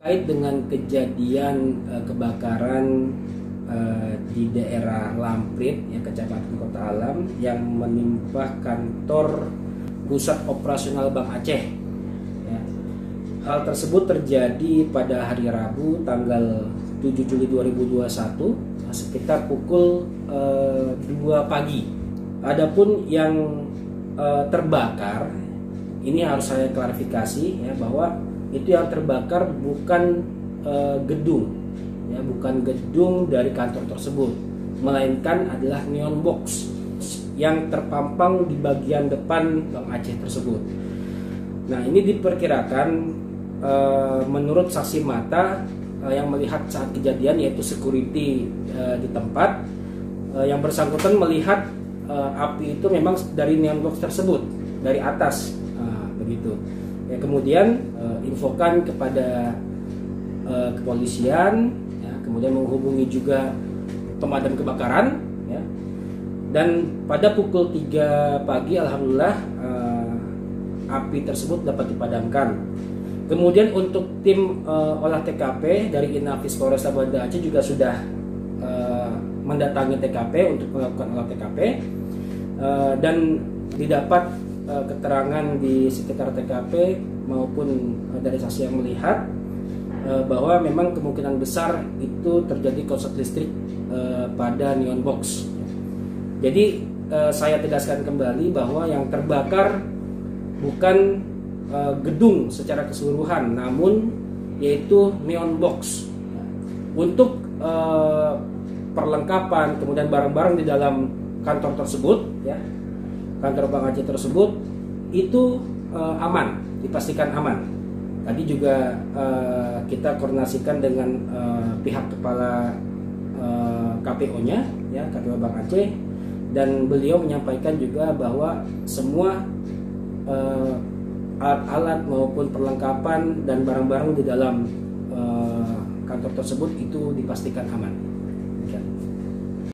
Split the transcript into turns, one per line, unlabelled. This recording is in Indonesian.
Terkait dengan kejadian kebakaran di daerah Lamprit, ya, Kecamatan Kota Alam, yang menimpa kantor pusat operasional Bank Aceh. Ya. Hal tersebut terjadi pada hari Rabu tanggal 7 Juli 2021 sekitar pukul 2 pagi. Adapun yang terbakar, ini harus saya klarifikasi, ya, bahwa itu yang terbakar bukan gedung, ya, bukan gedung dari kantor tersebut, melainkan adalah neon box yang terpampang di bagian depan Bank Aceh tersebut. Nah, ini diperkirakan menurut saksi mata yang melihat saat kejadian, yaitu security di tempat, yang bersangkutan melihat api itu memang dari neon box tersebut, dari atas, begitu. Ya, kemudian infokan kepada kepolisian, ya, kemudian menghubungi juga pemadam kebakaran, ya. Dan pada pukul 3 pagi alhamdulillah api tersebut dapat dipadamkan. Kemudian untuk tim olah TKP dari Inafis Polresta Banda Aceh juga sudah mendatangi TKP untuk melakukan olah TKP, dan didapat keterangan di sekitar TKP maupun dari saksi yang melihat bahwa memang kemungkinan besar itu terjadi korslet listrik pada neon box. Jadi saya tegaskan kembali bahwa yang terbakar bukan gedung secara keseluruhan, namun yaitu neon box. Untuk perlengkapan kemudian barang-barang di dalam kantor tersebut, ya, kantor Bank Aceh tersebut itu aman, dipastikan aman. Tadi juga kita koordinasikan dengan pihak kepala KPO-nya, ya, KPO Bank Aceh, dan beliau menyampaikan juga bahwa semua alat-alat maupun perlengkapan dan barang-barang di dalam kantor tersebut itu dipastikan aman.